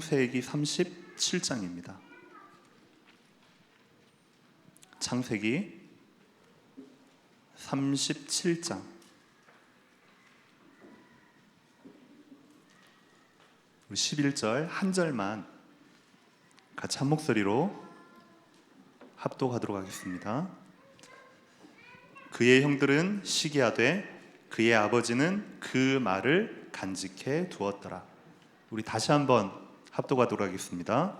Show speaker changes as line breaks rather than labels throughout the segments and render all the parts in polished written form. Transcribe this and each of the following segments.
창세기 37장입니다. 창세기 37장. 우리 11절 한 절만 같이 한 목소리로 합독하도록 하겠습니다. 그의 형들은 시기하되 그의 아버지는 그 말을 간직해 두었더라. 우리 다시 한번 합독하도록 하겠습니다.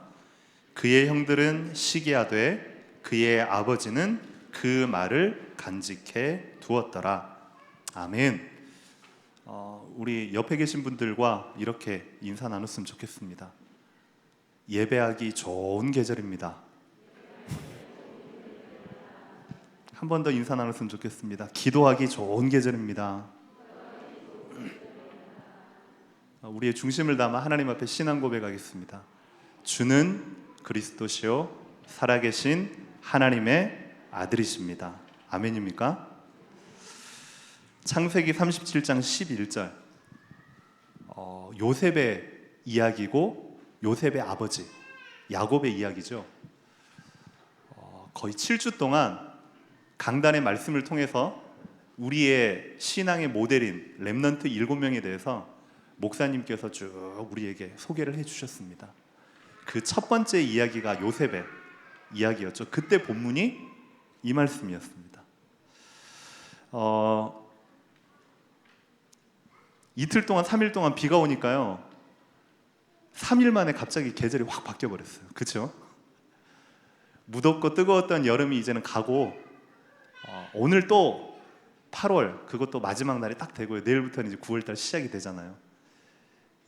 그의 형들은 시기하되 그의 아버지는 그 말을 간직해 두었더라. 아멘. 우리 옆에 계신 분들과 이렇게 인사 나눴으면 좋겠습니다. 예배하기 좋은 계절입니다. 한 번 더 인사 나눴으면 좋겠습니다. 기도하기 좋은 계절입니다. 우리의 중심을 담아 하나님 앞에 신앙 고백하겠습니다. 주는 그리스도시요 살아계신 하나님의 아들이십니다. 아멘입니까? 창세기 37장 11절 요셉의 이야기고 요셉의 아버지 야곱의 이야기죠. 거의 7주 동안 강단의 말씀을 통해서 우리의 신앙의 모델인 렘넌트 7명에 대해서 목사님께서 쭉 우리에게 소개를 해주셨습니다. 그 첫 번째 이야기가 요셉의 이야기였죠. 그때 본문이 이 말씀이었습니다. 이틀 동안 3일 동안 비가 오니까요 3일 만에 갑자기 계절이 확 바뀌어버렸어요. 그렇죠? 무덥고 뜨거웠던 여름이 이제는 가고 오늘 또 8월 그것도 마지막 날이 딱 되고요. 내일부터는 이제 9월달 시작이 되잖아요.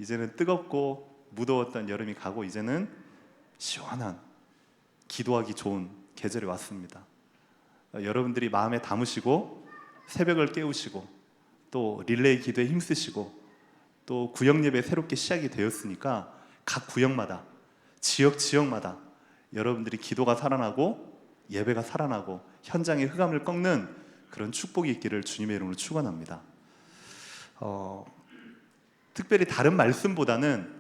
이제는 뜨겁고 무더웠던 여름이 가고 이제는 시원한 기도하기 좋은 계절이 왔습니다. 여러분들이 마음에 담으시고 새벽을 깨우시고 또 릴레이 기도에 힘쓰시고 또 구역 예배 새롭게 시작이 되었으니까 각 구역마다 지역마다 여러분들이 기도가 살아나고 예배가 살아나고 현장의 흑암을 꺾는 그런 축복이 있기를 주님의 이름으로 축원합니다. 특별히 다른 말씀보다는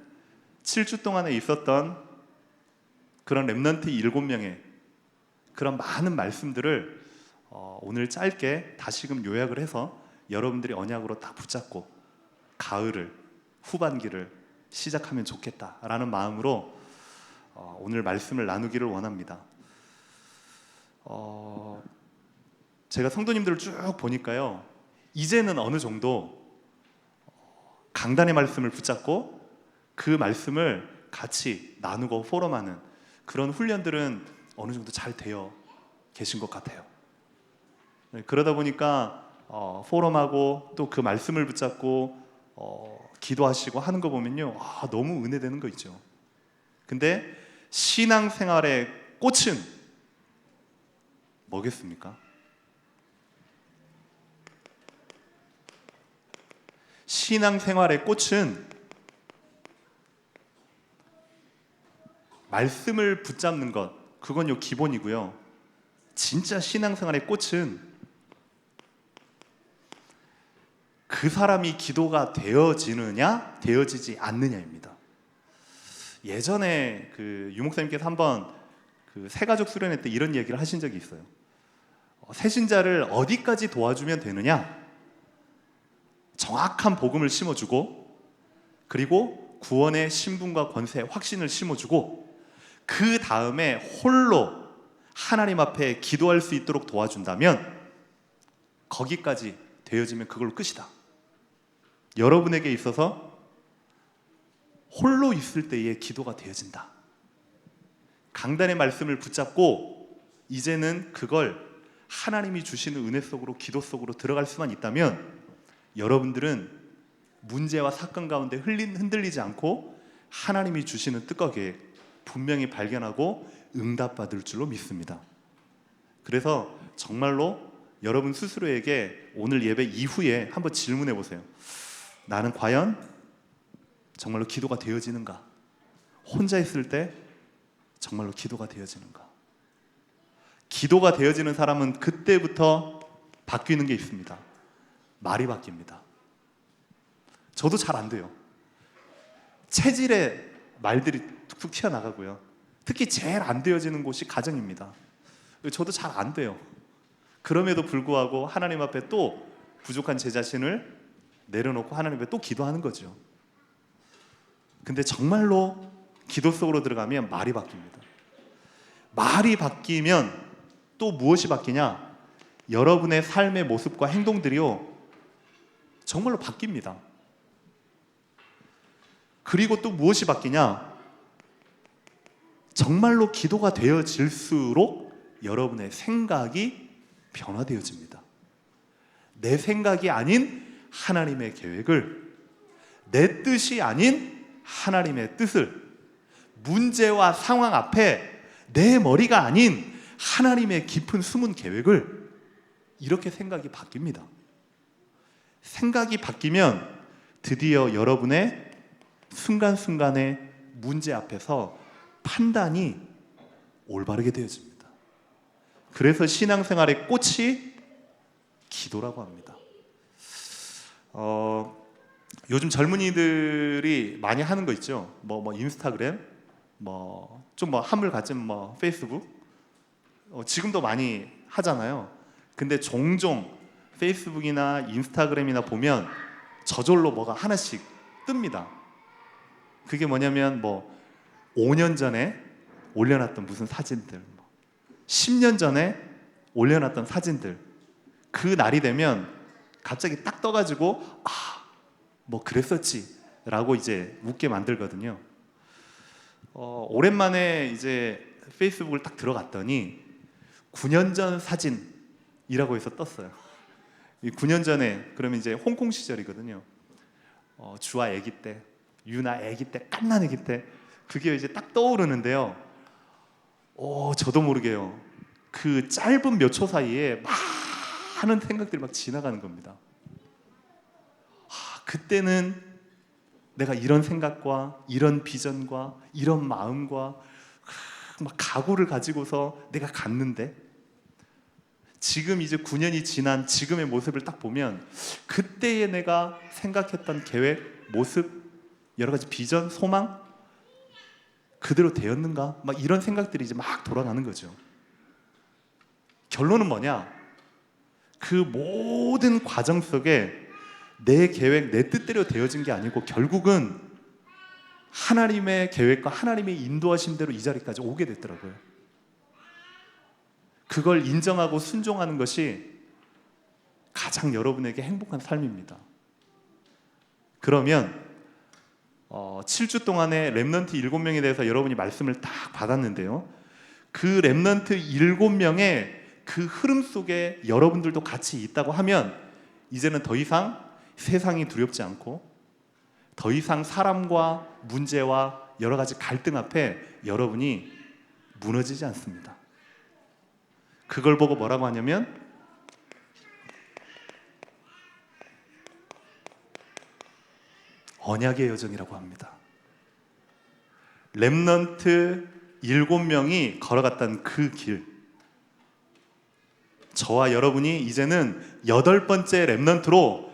7주 동안에 있었던 그런 렘넌트 7명의 그런 많은 말씀들을 오늘 짧게 다시금 요약을 해서 여러분들이 언약으로 다 붙잡고 가을을 후반기를 시작하면 좋겠다라는 마음으로 오늘 말씀을 나누기를 원합니다. 제가 성도님들을 쭉 보니까요 이제는 어느 정도 강단의 말씀을 붙잡고 그 말씀을 같이 나누고 포럼하는 그런 훈련들은 어느 정도 잘 되어 계신 것 같아요. 그러다 보니까 포럼하고 또 그 말씀을 붙잡고 기도하시고 하는 거 보면요 너무 은혜되는 거 있죠. 근데 신앙생활의 꽃은 뭐겠습니까? 신앙생활의 꽃은 말씀을 붙잡는 것, 그건 기본이고요. 진짜 신앙생활의 꽃은 그 사람이 기도가 되어지느냐, 되어지지 않느냐입니다. 예전에 그 유목사님께서 한번 그 새가족 수련회 때 이런 얘기를 하신 적이 있어요. 새신자를 어디까지 도와주면 되느냐? 정확한 복음을 심어주고 그리고 구원의 신분과 권세, 확신을 심어주고 그 다음에 홀로 하나님 앞에 기도할 수 있도록 도와준다면 거기까지 되어지면 그걸로 끝이다. 여러분에게 있어서 홀로 있을 때의 기도가 되어진다. 강단의 말씀을 붙잡고 이제는 그걸 하나님이 주시는 은혜 속으로 기도 속으로 들어갈 수만 있다면 여러분들은 문제와 사건 가운데 흔들리지 않고 하나님이 주시는 뜻과 계획 분명히 발견하고 응답받을 줄로 믿습니다. 그래서 정말로 여러분 스스로에게 오늘 예배 이후에 한번 질문해 보세요. 나는 과연 정말로 기도가 되어지는가? 혼자 있을 때 정말로 기도가 되어지는가? 기도가 되어지는 사람은 그때부터 바뀌는 게 있습니다. 말이 바뀝니다. 저도 잘 안 돼요. 체질에 말들이 툭툭 튀어나가고요. 특히 제일 안 되어지는 곳이 가정입니다. 저도 잘 안 돼요. 그럼에도 불구하고 하나님 앞에 또 부족한 제 자신을 내려놓고 하나님 앞에 또 기도하는 거죠. 근데 정말로 기도 속으로 들어가면 말이 바뀝니다. 말이 바뀌면 또 무엇이 바뀌냐? 여러분의 삶의 모습과 행동들이요, 정말로 바뀝니다. 그리고 또 무엇이 바뀌냐? 정말로 기도가 되어질수록 여러분의 생각이 변화되어집니다. 내 생각이 아닌 하나님의 계획을, 내 뜻이 아닌 하나님의 뜻을, 문제와 상황 앞에 내 머리가 아닌 하나님의 깊은 숨은 계획을, 이렇게 생각이 바뀝니다. 생각이 바뀌면 드디어 여러분의 순간순간의 문제 앞에서 판단이 올바르게 되어집니다. 그래서 신앙생활의 꽃이 기도라고 합니다. 요즘 젊은이들이 많이 하는 거 있죠. 인스타그램, 좀 한물 가진 페이스북, 지금도 많이 하잖아요. 근데 종종 페이스북이나 인스타그램이나 보면 저절로 뭐가 하나씩 뜹니다. 그게 뭐냐면 5년 전에 올려놨던 무슨 사진들, 10년 전에 올려놨던 사진들, 그 날이 되면 갑자기 딱 떠가지고 그랬었지 라고 이제 웃게 만들거든요. 오랜만에 이제 페이스북을 딱 들어갔더니 9년 전 사진이라고 해서 떴어요. 이 9년 전에 그러면 이제 홍콩 시절이거든요. 주아 아기 때, 유나 아기 때, 갓난 아기 때, 그게 이제 딱 떠오르는데요. 저도 모르게요, 그 짧은 몇 초 사이에 많은 생각들이 막 지나가는 겁니다. 그때는 내가 이런 생각과 이런 비전과 이런 마음과 막 각오를 가지고서 내가 갔는데, 지금 이제 9년이 지난 지금의 모습을 딱 보면 그때의 내가 생각했던 계획, 모습, 여러 가지 비전, 소망 그대로 되었는가? 막 이런 생각들이 이제 막 돌아가는 거죠. 결론은 뭐냐? 그 모든 과정 속에 내 계획, 내 뜻대로 되어진 게 아니고 결국은 하나님의 계획과 하나님의 인도하심대로 이 자리까지 오게 됐더라고요. 그걸 인정하고 순종하는 것이 가장 여러분에게 행복한 삶입니다. 그러면 7주 동안의 렘넌트 7명에 대해서 여러분이 말씀을 딱 받았는데요, 그 렘넌트 7명의 그 흐름 속에 여러분들도 같이 있다고 하면 이제는 더 이상 세상이 두렵지 않고, 더 이상 사람과 문제와 여러 가지 갈등 앞에 여러분이 무너지지 않습니다. 그걸 보고 뭐라고 하냐면 언약의 여정이라고 합니다. 렘넌트 7명이 걸어갔던 그 길, 저와 여러분이 이제는 8번째 렘넌트로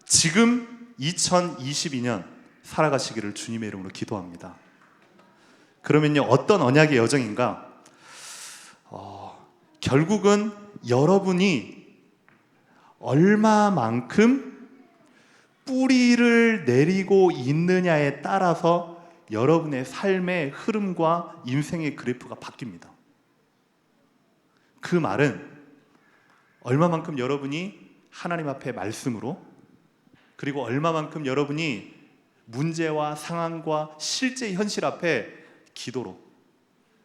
지금 2022년 살아가시기를 주님의 이름으로 기도합니다. 그러면요, 어떤 언약의 여정인가? 결국은 여러분이 얼마만큼 뿌리를 내리고 있느냐에 따라서 여러분의 삶의 흐름과 인생의 그래프가 바뀝니다. 그 말은 얼마만큼 여러분이 하나님 앞에 말씀으로, 그리고 얼마만큼 여러분이 문제와 상황과 실제 현실 앞에 기도로,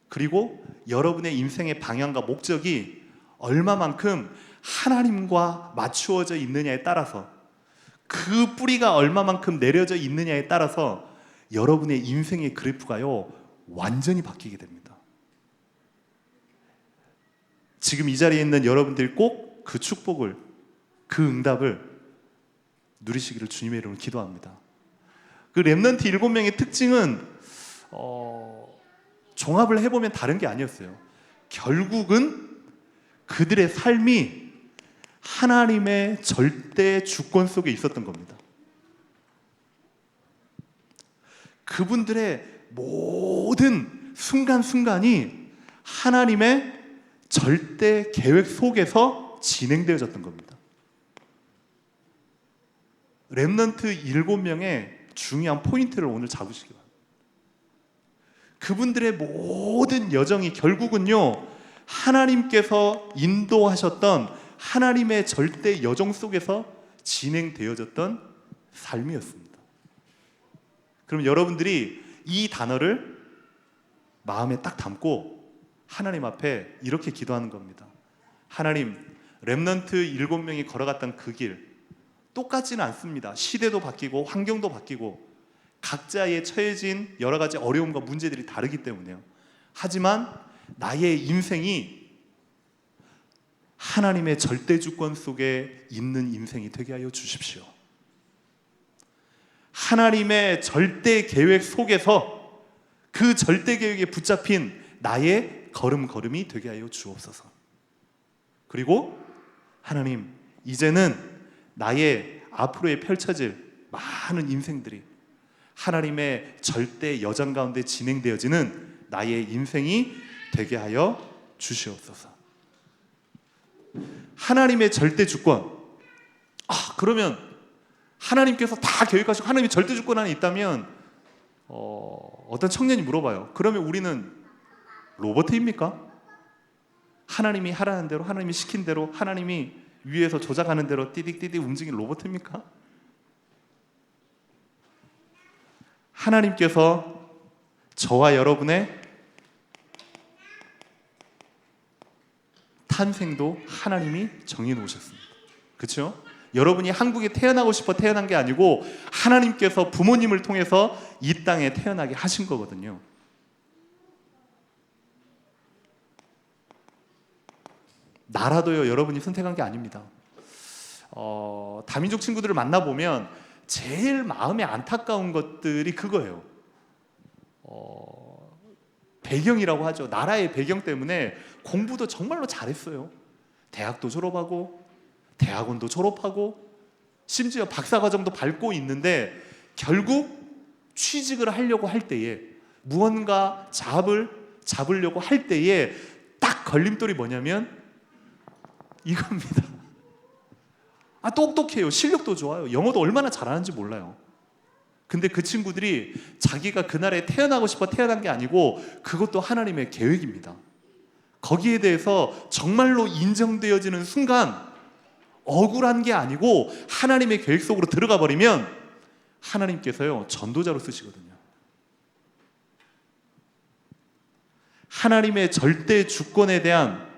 그리고 여러분의 인생의 방향과 목적이 얼마만큼 하나님과 맞추어져 있느냐에 따라서, 그 뿌리가 얼마만큼 내려져 있느냐에 따라서 여러분의 인생의 그래프가요 완전히 바뀌게 됩니다. 지금 이 자리에 있는 여러분들이 꼭 그 축복을, 그 응답을 누리시기를 주님의 이름으로 기도합니다. 그 렘넌트 7명의 특징은 종합을 해보면 다른 게 아니었어요. 결국은 그들의 삶이 하나님의 절대 주권 속에 있었던 겁니다. 그분들의 모든 순간순간이 하나님의 절대 계획 속에서 진행되어졌던 겁니다. 렘넌트 7명의 중요한 포인트를 오늘 잡으시기 바랍니다. 그분들의 모든 여정이 결국은요, 하나님께서 인도하셨던 하나님의 절대 여정 속에서 진행되어졌던 삶이었습니다. 그럼 여러분들이 이 단어를 마음에 딱 담고 하나님 앞에 이렇게 기도하는 겁니다. 하나님, 렘넌트 7명이 걸어갔던 그 길 똑같지는 않습니다. 시대도 바뀌고 환경도 바뀌고 각자의 처해진 여러 가지 어려움과 문제들이 다르기 때문에요. 하지만 나의 인생이 하나님의 절대 주권 속에 있는 인생이 되게 하여 주십시오. 하나님의 절대 계획 속에서 그 절대 계획에 붙잡힌 나의 걸음걸음이 되게 하여 주옵소서. 그리고 하나님, 이제는 나의 앞으로에 펼쳐질 많은 인생들이 하나님의 절대 여정 가운데 진행되어지는 나의 인생이 되게 하여 주시옵소서. 하나님의 절대 주권. 그러면 하나님께서 다 계획하시고 하나님의 절대 주권 안에 있다면 어떤 청년이 물어봐요. 그러면 우리는 로봇입니까? 하나님이 하라는 대로, 하나님이 시킨 대로, 하나님이 위에서 조작하는 대로 띠딕띠딕 움직이는 로봇입니까? 하나님께서 저와 여러분의 탄생도 하나님이 정해 놓으셨습니다. 그렇죠? 여러분이 한국에 태어나고 싶어 태어난 게 아니고 하나님께서 부모님을 통해서 이 땅에 태어나게 하신 거거든요. 나라도요, 여러분이 선택한 게 아닙니다. 다민족 친구들을 만나보면 제일 마음에 안타까운 것들이 그거예요. 배경이라고 하죠. 나라의 배경 때문에 공부도 정말로 잘했어요. 대학도 졸업하고 대학원도 졸업하고 심지어 박사과정도 밟고 있는데 결국 취직을 하려고 할 때에 무언가 잡으려고 할 때에 딱 걸림돌이 뭐냐면 이겁니다. 똑똑해요. 실력도 좋아요. 영어도 얼마나 잘하는지 몰라요. 근데 그 친구들이 자기가 그날에 태어나고 싶어 태어난 게 아니고 그것도 하나님의 계획입니다. 거기에 대해서 정말로 인정되어지는 순간 억울한 게 아니고 하나님의 계획 속으로 들어가 버리면 하나님께서요, 전도자로 쓰시거든요. 하나님의 절대 주권에 대한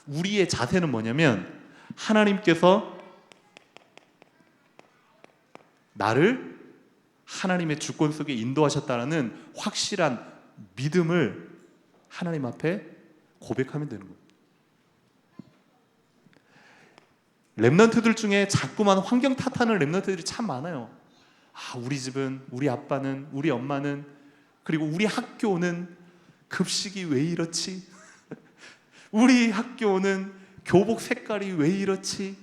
우리의 자세는 뭐냐면 하나님께서 나를 하나님의 주권 속에 인도하셨다는 확실한 믿음을 하나님 앞에 고백하면 되는 거예요. 렘넌트들 중에 자꾸만 환경 탓하는 렘넌트들이 참 많아요. 우리 집은, 우리 아빠는, 우리 엄마는, 그리고 우리 학교는 급식이 왜 이렇지? 우리 학교는 교복 색깔이 왜 이렇지?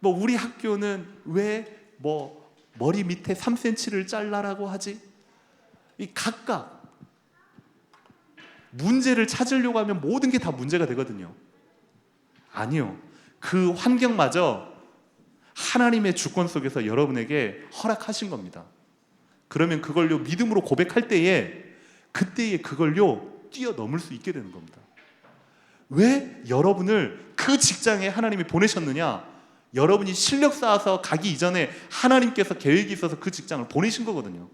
우리 학교는 왜 머리 밑에 3cm를 잘라라고 하지? 이 각각 문제를 찾으려고 하면 모든 게 다 문제가 되거든요. 아니요. 그 환경마저 하나님의 주권 속에서 여러분에게 허락하신 겁니다. 그러면 그걸요, 믿음으로 고백할 때에 그때에 그걸요, 뛰어넘을 수 있게 되는 겁니다. 왜 여러분을 그 직장에 하나님이 보내셨느냐? 여러분이 실력 쌓아서 가기 이전에 하나님께서 계획이 있어서 그 직장을 보내신 거거든요.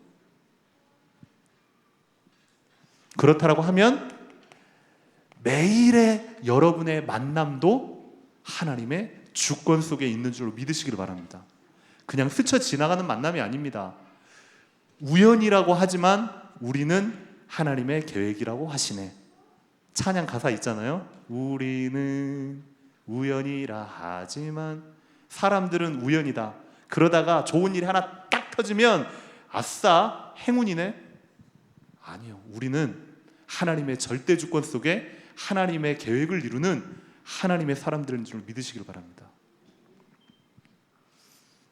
그렇다라고 하면 매일의 여러분의 만남도 하나님의 주권 속에 있는 줄로 믿으시기를 바랍니다. 그냥 스쳐 지나가는 만남이 아닙니다. 우연이라고 하지만 우리는 하나님의 계획이라고 하시네. 찬양 가사 있잖아요. 우리는 우연이라 하지만 사람들은 우연이다. 그러다가 좋은 일이 하나 딱 터지면 아싸 행운이네. 아니요. 우리는 하나님의 절대 주권 속에 하나님의 계획을 이루는 하나님의 사람들인 줄 믿으시길 바랍니다.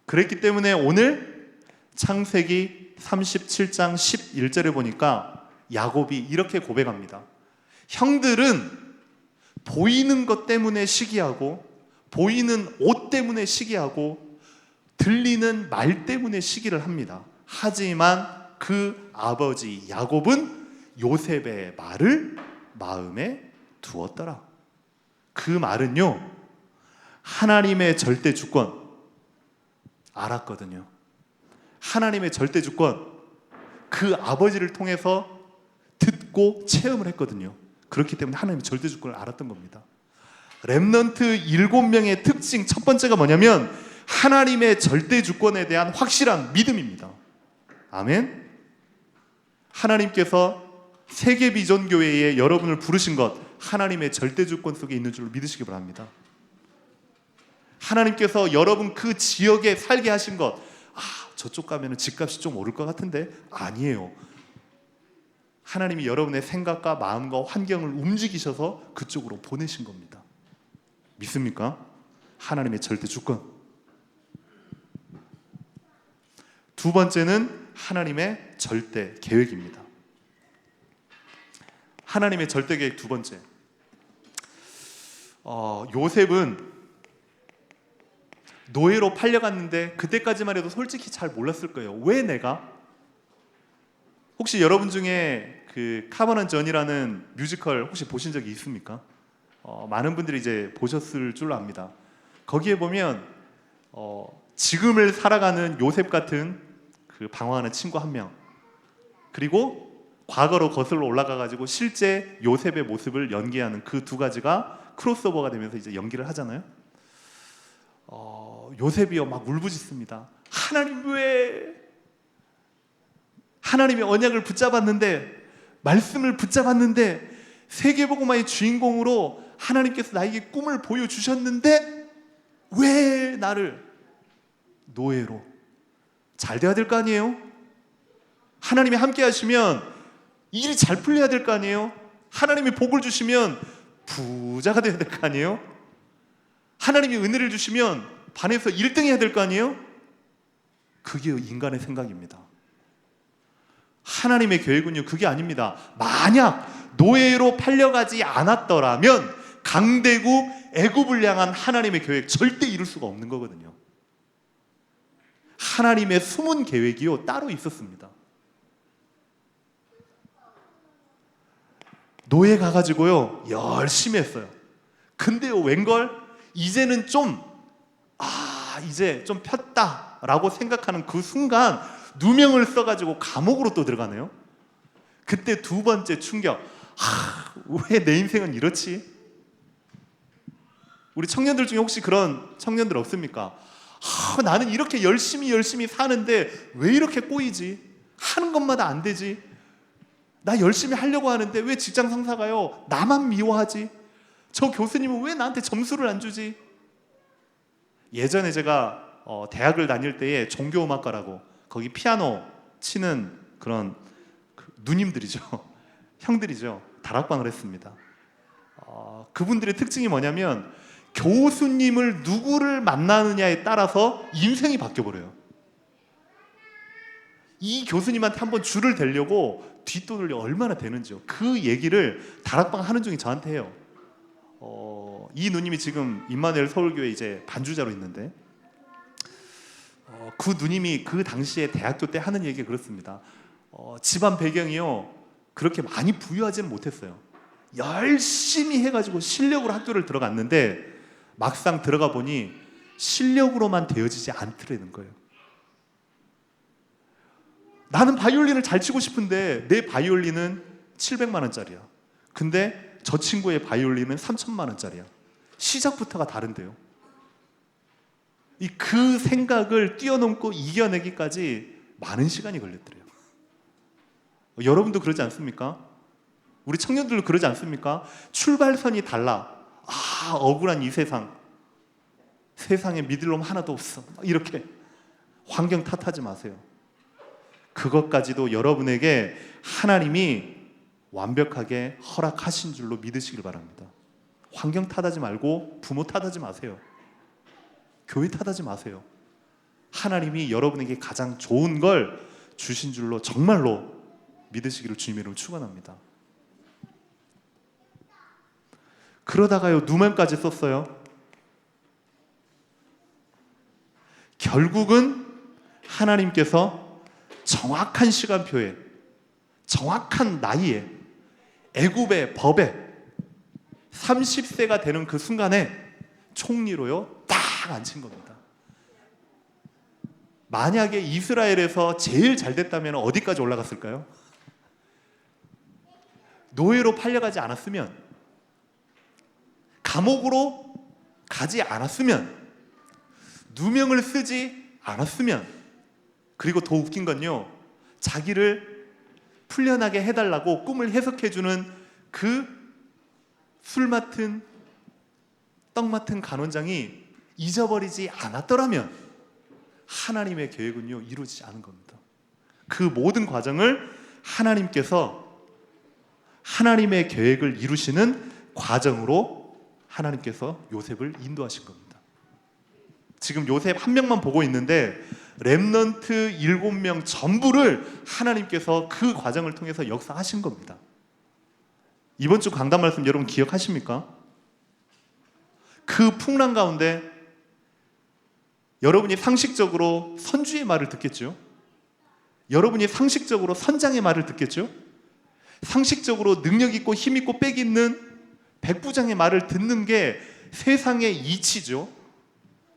그랬기 때문에 오늘 창세기 37장 11절에 보니까 야곱이 이렇게 고백합니다. 형들은 보이는 것 때문에 시기하고, 보이는 옷 때문에 시기하고, 들리는 말 때문에 시기를 합니다. 하지만 그 아버지 야곱은 요셉의 말을 마음에 두었더라. 그 말은요, 하나님의 절대 주권 알았거든요. 하나님의 절대 주권, 그 아버지를 통해서 듣고 체험을 했거든요. 그렇기 때문에 하나님의 절대 주권을 알았던 겁니다. 렘넌트 7명의 특징 첫 번째가 뭐냐면 하나님의 절대 주권에 대한 확실한 믿음입니다. 아멘. 하나님께서 세계 비전 교회에 여러분을 부르신 것, 하나님의 절대 주권 속에 있는 줄로 믿으시기 바랍니다. 하나님께서 여러분 그 지역에 살게 하신 것, 저쪽 가면 집값이 좀 오를 것 같은데, 아니에요. 하나님이 여러분의 생각과 마음과 환경을 움직이셔서 그쪽으로 보내신 겁니다. 믿습니까? 하나님의 절대 주권. 두 번째는 하나님의 절대 계획입니다. 하나님의 절대 계획 두 번째. 요셉은 노예로 팔려갔는데 그때까지만 해도 솔직히 잘 몰랐을 거예요. 왜 내가? 혹시 여러분 중에 그 카버넌 전이라는 뮤지컬 혹시 보신 적이 있습니까? 많은 분들이 이제 보셨을 줄로 압니다. 거기에 보면 지금을 살아가는 요셉 같은 그 방황하는 친구 한 명, 그리고 과거로 거슬러 올라가가지고 실제 요셉의 모습을 연기하는 그 두 가지가 크로스오버가 되면서 이제 연기를 하잖아요. 요셉이요 막 울부짖습니다. 하나님 왜? 하나님의 언약을 붙잡았는데, 말씀을 붙잡았는데, 세계복음화의 주인공으로 하나님께서 나에게 꿈을 보여주셨는데 왜 나를 노예로? 잘 돼야 될 거 아니에요? 하나님이 함께 하시면 일이 잘 풀려야 될 거 아니에요? 하나님이 복을 주시면 부자가 돼야 될 거 아니에요? 하나님이 은혜를 주시면 반에서 1등 해야 될 거 아니에요? 그게 인간의 생각입니다. 하나님의 계획은요, 그게 아닙니다. 만약 노예로 팔려가지 않았더라면 강대국 애굽을 향한 하나님의 계획 절대 이룰 수가 없는 거거든요. 하나님의 숨은 계획이요 따로 있었습니다. 노예 가가지고요 열심히 했어요. 근데요 웬걸 이제는 이제 좀 폈다라고 생각하는 그 순간 누명을 써가지고 감옥으로 또 들어가네요. 그때 두 번째 충격. 왜 내 인생은 이렇지? 우리 청년들 중에 혹시 그런 청년들 없습니까? 나는 이렇게 열심히 사는데 왜 이렇게 꼬이지? 하는 것마다 안 되지? 나 열심히 하려고 하는데 왜 직장 상사가요 나만 미워하지? 저 교수님은 왜 나한테 점수를 안 주지? 예전에 제가 대학을 다닐 때에 종교음악과라고, 거기 피아노 치는 그런 누님들이죠. 형들이죠. 다락방을 했습니다. 그분들의 특징이 뭐냐면 교수님을 누구를 만나느냐에 따라서 인생이 바뀌어버려요. 이 교수님한테 한번 줄을 대려고 뒷돈을 얼마나 되는지요. 그 얘기를 다락방 하는 중에 저한테 해요. 이 누님이 지금 임마누엘 서울교회 이제 반주자로 있는데, 그 누님이 그 당시에 대학교 때 하는 얘기가 그렇습니다. 집안 배경이요 그렇게 많이 부유하지는 못했어요. 열심히 해가지고 실력으로 학교를 들어갔는데 막상 들어가 보니 실력으로만 되어지지 않더라는 거예요. 나는 바이올린을 잘 치고 싶은데 내 바이올린은 700만 원짜리야. 근데 저 친구의 바이올린은 3천만 원짜리야. 시작부터가 다른데요. 그 생각을 뛰어넘고 이겨내기까지 많은 시간이 걸렸더래요. 여러분도 그러지 않습니까? 우리 청년들도 그러지 않습니까? 출발선이 달라. 억울한 이 세상. 세상에 믿을 놈 하나도 없어. 이렇게 환경 탓하지 마세요. 그것까지도 여러분에게 하나님이 완벽하게 허락하신 줄로 믿으시길 바랍니다. 환경 탓하지 말고 부모 탓하지 마세요. 교회 탓하지 마세요. 하나님이 여러분에게 가장 좋은 걸 주신 줄로 정말로 믿으시기를 주님의 이름으로 축원합니다. 그러다가요, 누명까지 썼어요. 결국은 하나님께서 정확한 시간표에, 정확한 나이에, 애굽의 법에 30세가 되는 그 순간에 총리로요 딱 앉힌 겁니다. 만약에 이스라엘에서 제일 잘 됐다면 어디까지 올라갔을까요? 노예로 팔려가지 않았으면, 감옥으로 가지 않았으면, 누명을 쓰지 않았으면, 그리고 더 웃긴 건요, 자기를 풀려나게 해달라고 꿈을 해석해주는 그 술 맡은, 떡 맡은 간원장이 잊어버리지 않았더라면 하나님의 계획은요 이루어지지 않은 겁니다. 그 모든 과정을 하나님께서 하나님의 계획을 이루시는 과정으로 하나님께서 요셉을 인도하신 겁니다. 지금 요셉 한 명만 보고 있는데 렘넌트 7명 전부를 하나님께서 그 과정을 통해서 역사하신 겁니다. 이번 주 강단 말씀 여러분 기억하십니까? 그 풍랑 가운데 여러분이 상식적으로 선주의 말을 듣겠죠? 여러분이 상식적으로 선장의 말을 듣겠죠? 상식적으로 능력 있고 힘 있고 빽 있는 백부장의 말을 듣는 게 세상의 이치죠.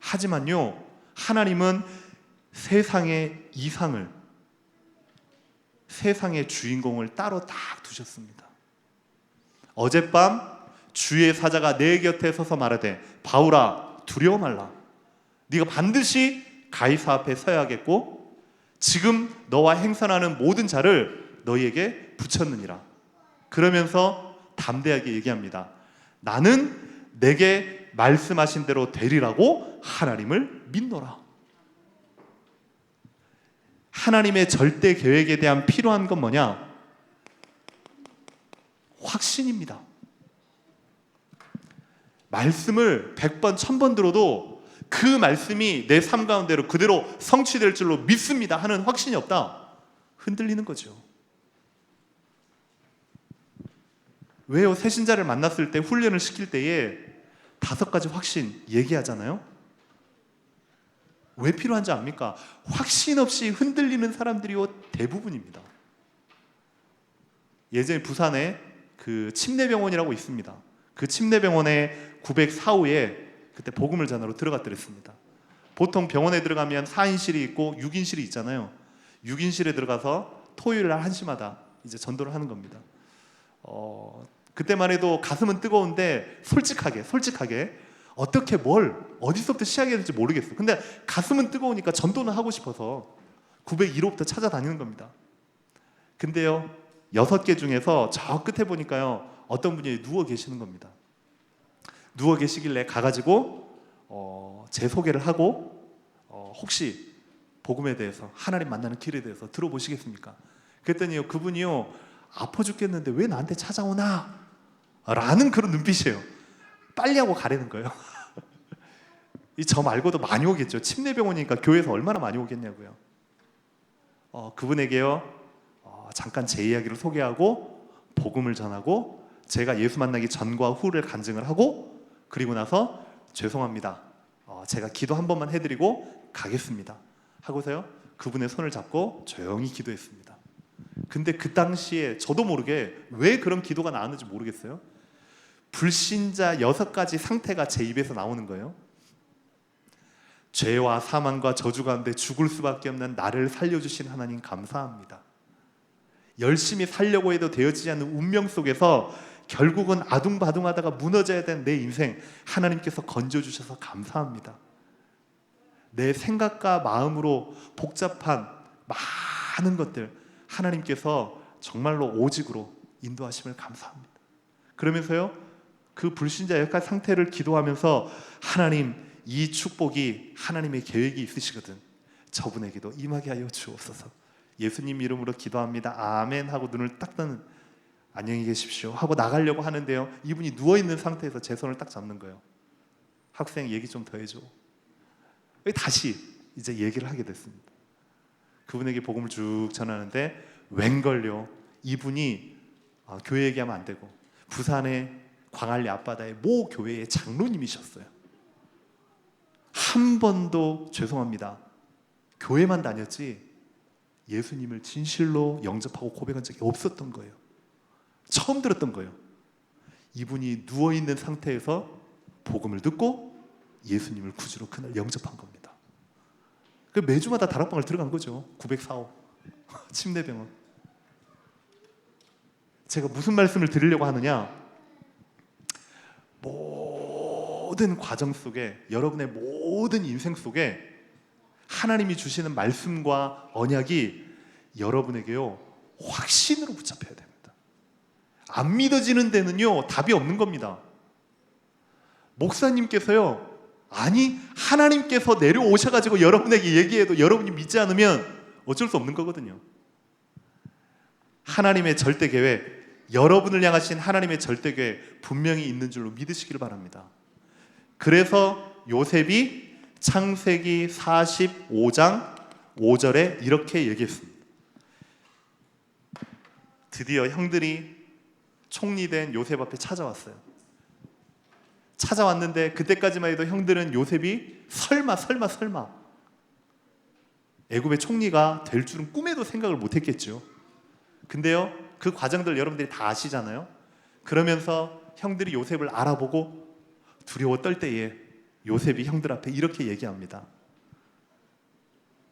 하지만요, 하나님은 세상의 이상을, 세상의 주인공을 따로 딱 두셨습니다. 어젯밤 주의 사자가 내 곁에 서서 말하되 바울아 두려워 말라. 네가 반드시 가이사 앞에 서야겠고 지금 너와 행선하는 모든 자를 너희에게 붙였느니라. 그러면서 담대하게 얘기합니다. 나는 내게 말씀하신 대로 되리라고 하나님을 믿노라. 하나님의 절대 계획에 대한 필요한 건 뭐냐? 확신입니다. 말씀을 100번, 1000번 들어도 그 말씀이 내 삶 가운데로 그대로 성취될 줄로 믿습니다 하는 확신이 없다. 흔들리는 거죠. 왜요? 새신자를 만났을 때 훈련을 시킬 때에 5가지 확신 얘기하잖아요. 왜 필요한지 압니까? 확신 없이 흔들리는 사람들이 대부분입니다. 예전에 부산에 그 침례병원이라고 있습니다. 그 침례병원에 904호에 그때 복음을 전하러 들어갔더랬습니다. 보통 병원에 들어가면 4인실이 있고 6인실이 있잖아요. 6인실에 들어가서 토요일 날 1시마다 이제 전도를 하는 겁니다. 그때만 해도 가슴은 뜨거운데 솔직하게 어떻게 뭘 어디서부터 시작해야 될지 모르겠어요. 근데 가슴은 뜨거우니까 전도는 하고 싶어서 901호부터 찾아다니는 겁니다. 근데요, 6개 중에서 저 끝에 보니까요 어떤 분이 누워 계시는 겁니다. 누워 계시길래 가가지고 제 소개를 하고 혹시 복음에 대해서, 하나님 만나는 길에 대해서 들어보시겠습니까? 그랬더니요, 그분이요 아파 죽겠는데 왜 나한테 찾아오나? 라는 그런 눈빛이에요. 빨리 하고 가라는 거예요. 저 말고도 많이 오겠죠. 침례병원이니까 교회에서 얼마나 많이 오겠냐고요. 그분에게요 잠깐 제 이야기를 소개하고 복음을 전하고 제가 예수 만나기 전과 후를 간증을 하고, 그리고 나서 죄송합니다, 제가 기도 한 번만 해드리고 가겠습니다 하고서요 그분의 손을 잡고 조용히 기도했습니다. 근데 그 당시에 저도 모르게 왜 그런 기도가 나왔는지 모르겠어요. 불신자 6가지 상태가 제 입에서 나오는 거예요. 죄와 사망과 저주 가운데 죽을 수밖에 없는 나를 살려주신 하나님 감사합니다. 열심히 살려고 해도 되어지지 않는 운명 속에서 결국은 아둥바둥하다가 무너져야 되는 내 인생 하나님께서 건져주셔서 감사합니다. 내 생각과 마음으로 복잡한 많은 것들 하나님께서 정말로 오직으로 인도하심을 감사합니다. 그러면서요 그 불신자 역할 상태를 기도하면서 하나님, 이 축복이 하나님의 계획이 있으시거든 저분에게도 임하게 하여 주옵소서. 예수님 이름으로 기도합니다. 아멘 하고 눈을 딱 뜨는, 안녕히 계십시오 하고 나가려고 하는데요 이분이 누워있는 상태에서 제 손을 딱 잡는 거예요. 학생 얘기 좀 더 해줘. 다시 이제 얘기를 하게 됐습니다. 그분에게 복음을 쭉 전하는데 웬걸요, 이분이 교회 얘기하면 안 되고 부산의 광안리 앞바다의 모 교회의 장로님이셨어요. 한 번도, 죄송합니다, 교회만 다녔지 예수님을 진실로 영접하고 고백한 적이 없었던 거예요. 처음 들었던 거예요. 이분이 누워있는 상태에서 복음을 듣고 예수님을 구주로 그날 영접한 겁니다. 그 매주마다 다락방을 들어간 거죠. 904호 침례병원. 제가 무슨 말씀을 드리려고 하느냐, 모든 과정 속에, 여러분의 모든 인생 속에 하나님이 주시는 말씀과 언약이 여러분에게요 확신으로 붙잡혀야 됩니다. 안 믿어지는 데는요 답이 없는 겁니다. 목사님께서요, 아니 하나님께서 내려오셔가지고 여러분에게 얘기해도 여러분이 믿지 않으면 어쩔 수 없는 거거든요. 하나님의 절대 계획, 여러분을 향하신 하나님의 절대 계획 분명히 있는 줄로 믿으시길 바랍니다. 그래서 요셉이 창세기 45장 5절에 이렇게 얘기했습니다. 드디어 형들이 총리된 요셉 앞에 찾아왔어요. 찾아왔는데 그때까지만 해도 형들은 요셉이 설마 애굽의 총리가 될 줄은 꿈에도 생각을 못했겠죠. 근데요, 그 과정들 여러분들이 다 아시잖아요. 그러면서 형들이 요셉을 알아보고 두려워 떨 때에 요셉이 형들 앞에 이렇게 얘기합니다.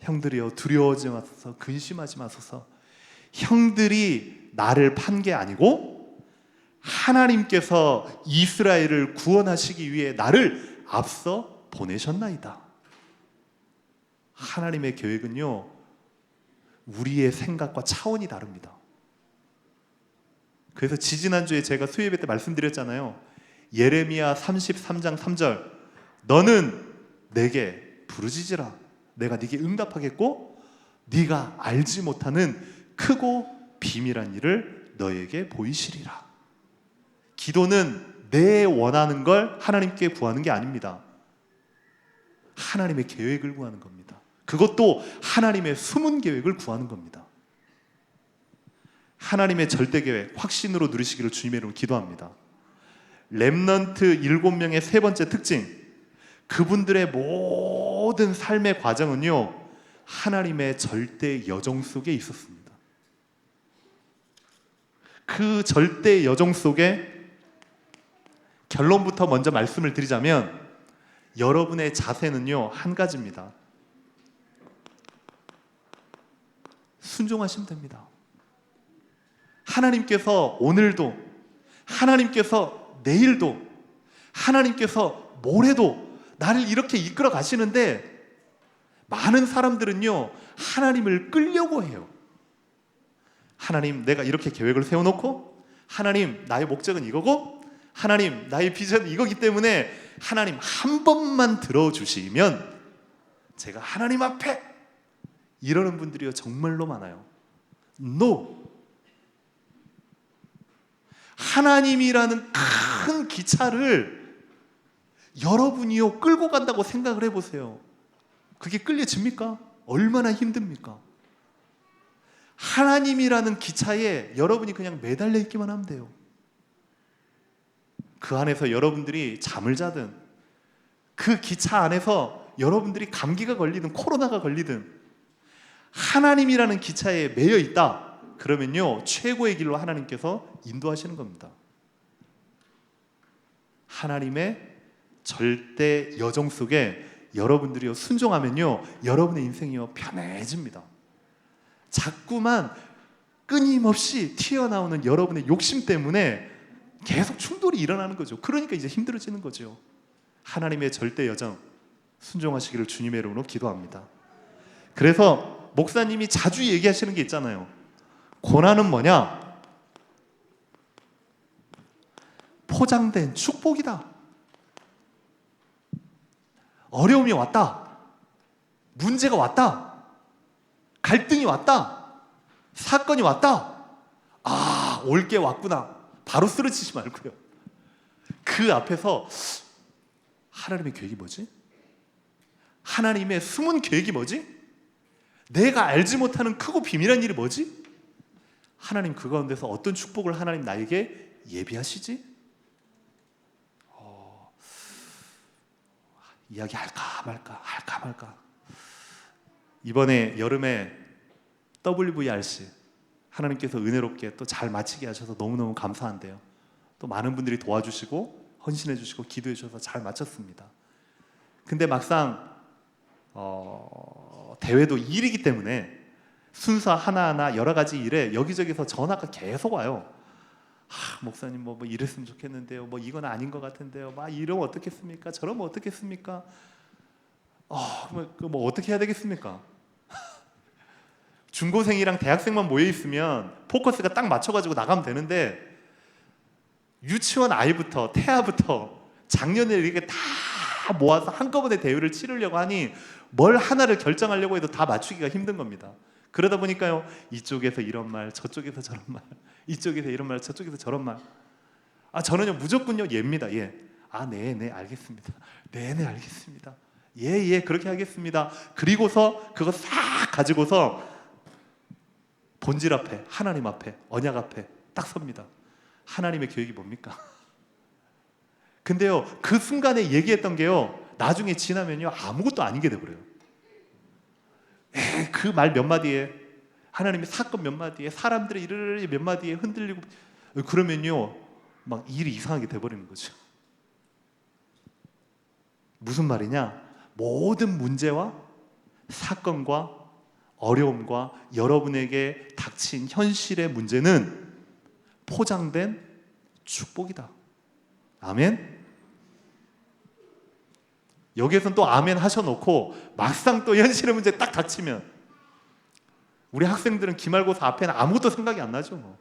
형들이여, 두려워하지 마소서, 근심하지 마소서. 형들이 나를 판 게 아니고 하나님께서 이스라엘을 구원하시기 위해 나를 앞서 보내셨나이다. 하나님의 계획은요 우리의 생각과 차원이 다릅니다. 그래서 지지난주에 제가 수요예배 때 말씀드렸잖아요. 예레미야 33장 3절, 너는 내게 부르짖으라, 내가 네게 응답하겠고 네가 알지 못하는 크고 비밀한 일을 너에게 보이시리라. 기도는 내 원하는 걸 하나님께 구하는 게 아닙니다. 하나님의 계획을 구하는 겁니다. 그것도 하나님의 숨은 계획을 구하는 겁니다. 하나님의 절대 계획 확신으로 누리시기를 주님의 이름으로 기도합니다. 렘넌트 7명의 세 번째 특징, 그분들의 모든 삶의 과정은요 하나님의 절대 여정 속에 있었습니다. 그 절대 여정 속에 결론부터 먼저 말씀을 드리자면 여러분의 자세는요 한 가지입니다. 순종하시면 됩니다. 하나님께서 오늘도, 하나님께서 내일도, 하나님께서 모레도 나를 이렇게 이끌어 가시는데 많은 사람들은요 하나님을 끌려고 해요. 하나님, 내가 이렇게 계획을 세워놓고, 하나님 나의 목적은 이거고, 하나님 나의 비전은 이거기 때문에 하나님 한 번만 들어주시면 제가 하나님 앞에, 이러는 분들이요 정말로 많아요. No. 하나님이라는 큰 기차를 여러분이요 끌고 간다고 생각을 해보세요. 그게 끌려집니까? 얼마나 힘듭니까? 하나님이라는 기차에 여러분이 그냥 매달려 있기만 하면 돼요. 그 안에서 여러분들이 잠을 자든, 그 기차 안에서 여러분들이 감기가 걸리든 코로나가 걸리든 하나님이라는 기차에 매여 있다 그러면요 최고의 길로 하나님께서 인도하시는 겁니다. 하나님의 절대 여정 속에 여러분들이요 순종하면요 여러분의 인생이요 편해집니다. 자꾸만 끊임없이 튀어나오는 여러분의 욕심 때문에 계속 충돌이 일어나는 거죠. 그러니까 이제 힘들어지는 거죠. 하나님의 절대 여정 순종하시기를 주님의 이름으로 기도합니다. 그래서 목사님이 자주 얘기하시는 게 있잖아요. 고난은 뭐냐? 포장된 축복이다. 어려움이 왔다, 문제가 왔다, 갈등이 왔다, 사건이 왔다, 아, 올 게 왔구나. 바로 쓰러지지 말고요. 그 앞에서 하나님의 계획이 뭐지? 하나님의 숨은 계획이 뭐지? 내가 알지 못하는 크고 비밀한 일이 뭐지? 하나님 그 가운데서 어떤 축복을 하나님 나에게 예비하시지? 이야기할까 말까. 이번에 여름에 WVRC 하나님께서 은혜롭게 또 잘 마치게 하셔서 너무너무 감사한데요. 또 많은 분들이 도와주시고 헌신해 주시고 기도해 주셔서 잘 마쳤습니다. 근데 막상 대회도 일이기 때문에 순서 하나하나 여러 가지 일에 여기저기서 전화가 계속 와요. 목사님 뭐 이랬으면 좋겠는데요. 뭐 이건 아닌 것 같은데요. 막 이러면 어떻겠습니까? 저러면 어떻겠습니까? 뭐 어떻게 해야 되겠습니까? 중고생이랑 대학생만 모여 있으면 포커스가 딱 맞춰가지고 나가면 되는데 유치원 아이부터 태아부터 작년에 이렇게 다 모아서 한꺼번에 대회를 치르려고 하니 뭘 하나를 결정하려고 해도 다 맞추기가 힘든 겁니다. 그러다 보니까요, 이쪽에서 이런 말, 저쪽에서 저런 말, 이쪽에서 이런 말, 저쪽에서 저런 말. 저는요 무조건요 예입니다. 예. 네, 알겠습니다. 네, 알겠습니다. 예, 그렇게 하겠습니다. 그리고서 그거 싹 가지고서 본질 앞에, 하나님 앞에, 언약 앞에 딱 섭니다. 하나님의 계획이 뭡니까? 근데요 그 순간에 얘기했던 게요 나중에 지나면요 아무것도 아닌 게 돼버려요. 그 말 몇 마디에, 하나님의 사건 몇 마디에, 사람들의 일을 몇 마디에 흔들리고 그러면요 막 일이 이상하게 돼버리는 거죠. 무슨 말이냐? 모든 문제와 사건과 어려움과 여러분에게 닥친 현실의 문제는 포장된 축복이다. 아멘? 여기에서는 또 아멘 하셔놓고 막상 또 현실의 문제 딱 닥치면 우리 학생들은 기말고사 앞에는 아무것도 생각이 안 나죠. 뭐.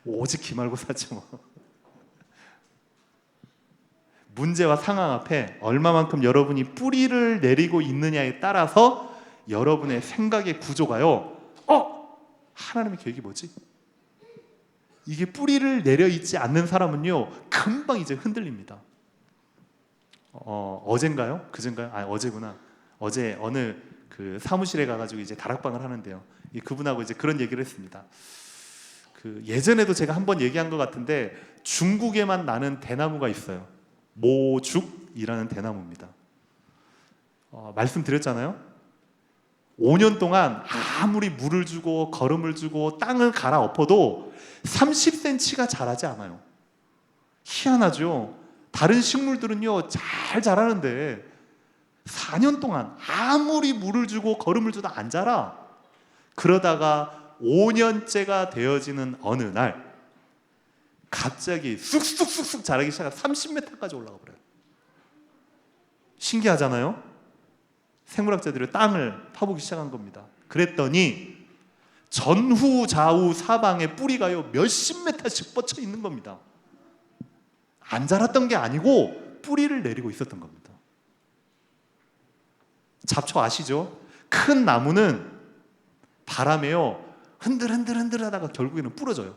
오직 기말고사죠. 뭐. 문제와 상황 앞에 얼마만큼 여러분이 뿌리를 내리고 있느냐에 따라서 여러분의 생각의 구조가요 하나님의 계획이 뭐지? 이게 뿌리를 내려 있지 않는 사람은요 금방 이제 흔들립니다. 어젠가요? 그젠가요? 어제구나. 어제 어느 그 사무실에 가가지고 이제 다락방을 하는데요. 그분하고 이제 그런 얘기를 했습니다. 그 예전에도 제가 한번 얘기한 것 같은데 중국에만 나는 대나무가 있어요. 모죽이라는 대나무입니다. 말씀드렸잖아요. 5년 동안 아무리 물을 주고 거름을 주고 땅을 갈아 엎어도 30cm가 자라지 않아요. 희한하죠. 다른 식물들은요 잘 자라는데 4년 동안 아무리 물을 주고 거름을 줘도 안 자라. 그러다가 5년째가 되어지는 어느 날 갑자기 쑥쑥쑥쑥 자라기 시작해서 30m까지 올라가 버려요. 신기하잖아요. 생물학자들이 땅을 파보기 시작한 겁니다. 그랬더니 전후 좌우 사방에 뿌리가요 몇십 메타씩 뻗쳐 있는 겁니다. 안 자랐던 게 아니고 뿌리를 내리고 있었던 겁니다. 잡초 아시죠? 큰 나무는 바람에요 흔들흔들 하다가 결국에는 부러져요.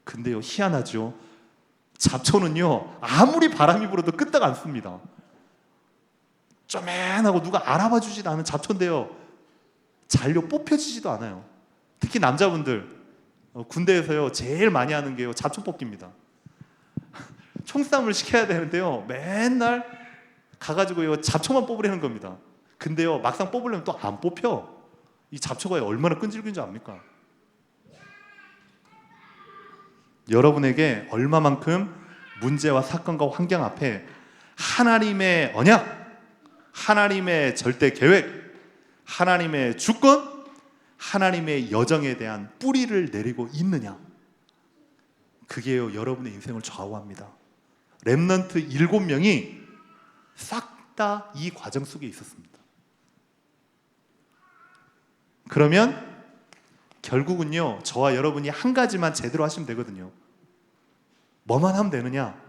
근데요 희한하죠. 잡초는요 아무리 바람이 불어도 끄떡 안 씁니다. 쪼맨하고 누가 알아봐 주지도 않은 잡초인데요 잘려 뽑혀지지도 않아요. 특히 남자분들 군대에서요 제일 많이 하는 게요 잡초 뽑기입니다. 총싸움을 시켜야 되는데요 맨날 가가지고요 잡초만 뽑으려는 겁니다. 근데요 막상 뽑으려면 또 안 뽑혀. 이 잡초가 얼마나 끈질긴 줄 압니까? 여러분에게 얼마만큼 문제와 사건과 환경 앞에 하나님의 언약, 하나님의 절대 계획, 하나님의 주권, 하나님의 여정에 대한 뿌리를 내리고 있느냐, 그게요 여러분의 인생을 좌우합니다. 렘넌트 7명이 싹 다 이 과정 속에 있었습니다. 그러면 결국은요 저와 여러분이 한 가지만 제대로 하시면 되거든요. 뭐만 하면 되느냐?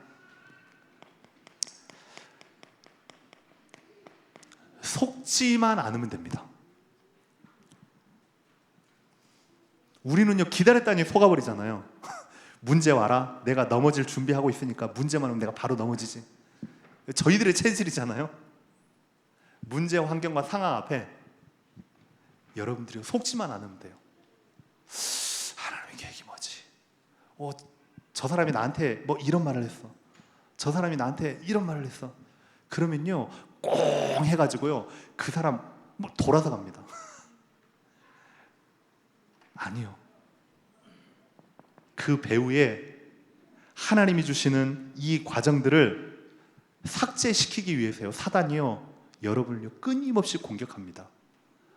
속지만 않으면 됩니다. 우리는요 기다렸다니 속아버리잖아요. 문제 와라. 내가 넘어질 준비하고 있으니까 문제만 오면 내가 바로 넘어지지. 저희들의 체질이잖아요. 문제와 환경과 상황 앞에 여러분들이 속지만 않으면 돼요. 하나님의 계획이 뭐지? 저 사람이 나한테 뭐 이런 말을 했어. 저 사람이 나한테 이런 말을 했어. 그러면요 꽁 해가지고요 그 사람 뭐 돌아서 갑니다. 아니요. 그 배후에 하나님이 주시는 이 과정들을 삭제시키기 위해서요 사단이요 여러분을 끊임없이 공격합니다.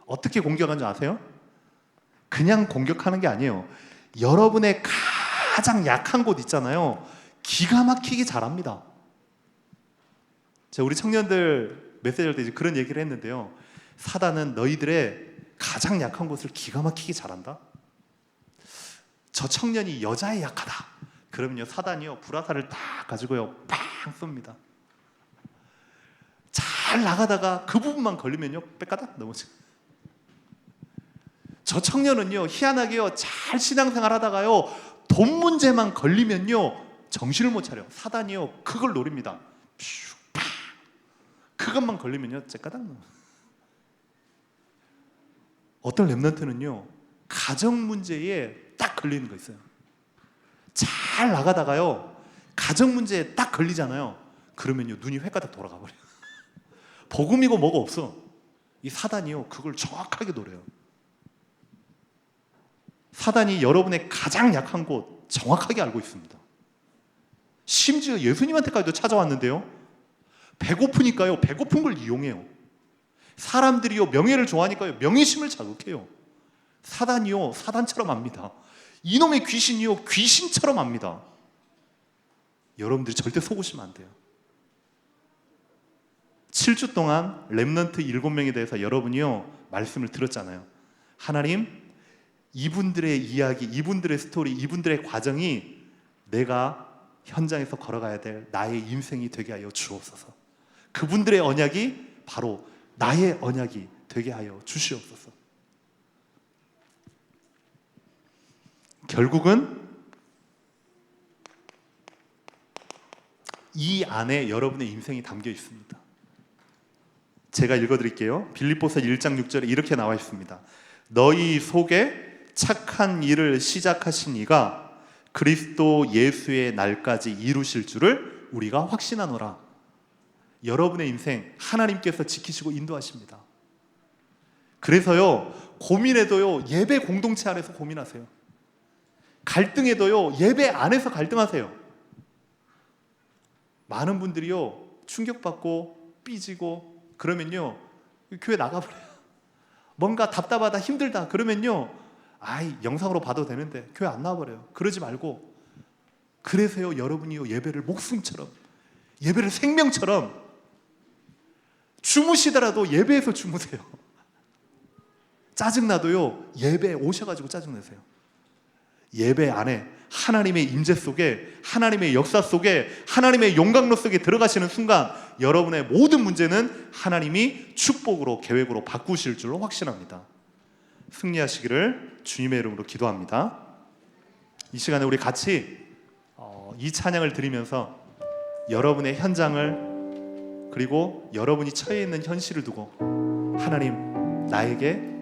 어떻게 공격하는 줄 아세요? 그냥 공격하는 게 아니에요. 여러분의 가장 약한 곳 있잖아요. 기가 막히게 잘합니다. 제가 우리 청년들 메시지 할 때 이제 그런 얘기를 했는데요. 사단은 너희들의 가장 약한 곳을 기가 막히게 잘한다. 저 청년이 여자에 약하다. 그러면요 사단이요 불화살을 딱 가지고요 빵 쏩니다. 잘 나가다가 그 부분만 걸리면요 빽가닥 넘어져. 저 청년은요 희한하게요 잘 신앙생활 하다가요 돈 문제만 걸리면요 정신을 못 차려. 사단이요 그걸 노립니다. 그것만 걸리면요 째까닥 넘어. 어떤 렘넌트는요 가정 문제에 딱 걸리는 거 있어요. 잘 나가다가요 가정 문제에 딱 걸리잖아요. 그러면요 눈이 횟가닥 돌아가 버려요. 복음이고 뭐가 없어. 이 사단이요 그걸 정확하게 노려요. 사단이 여러분의 가장 약한 곳 정확하게 알고 있습니다. 심지어 예수님한테까지도 찾아왔는데요 배고프니까요 배고픈 걸 이용해요. 사람들이요 명예를 좋아하니까요 명예심을 자극해요. 사단이요 사단처럼 압니다. 이놈의 귀신이요 귀신처럼 압니다. 여러분들이 절대 속으시면 안 돼요. 7주 동안 렘넌트 7명에 대해서 여러분이요 말씀을 들었잖아요. 하나님 이분들의 이야기, 이분들의 스토리, 이분들의 과정이 내가 현장에서 걸어가야 될 나의 인생이 되게 하여 주옵소서. 그분들의 언약이 바로 나의 언약이 되게 하여 주시옵소서. 결국은 이 안에 여러분의 인생이 담겨 있습니다. 제가 읽어드릴게요. 빌립보서 1장 6절에 이렇게 나와 있습니다. 너희 속에 착한 일을 시작하신 이가 그리스도 예수의 날까지 이루실 줄을 우리가 확신하노라. 여러분의 인생 하나님께서 지키시고 인도하십니다. 그래서요 고민해도요 예배 공동체 안에서 고민하세요. 갈등해도요 예배 안에서 갈등하세요. 많은 분들이요 충격받고 삐지고 그러면요 교회 나가버려요. 뭔가 답답하다 힘들다 그러면요 영상으로 봐도 되는데 교회 안 나와버려요. 그러지 말고 그래서요 여러분이요 예배를 목숨처럼 예배를 생명처럼 주무시더라도 예배에서 주무세요. 짜증나도요 예배에 오셔가지고 짜증내세요. 예배 안에 하나님의 임재 속에 하나님의 역사 속에 하나님의 영광로 속에 들어가시는 순간 여러분의 모든 문제는 하나님이 축복으로 계획으로 바꾸실 줄로 확신합니다. 승리하시기를 주님의 이름으로 기도합니다. 이 시간에 우리 같이 이 찬양을 드리면서 여러분의 현장을 그리고 여러분이 처해 있는 현실을 두고 하나님 나에게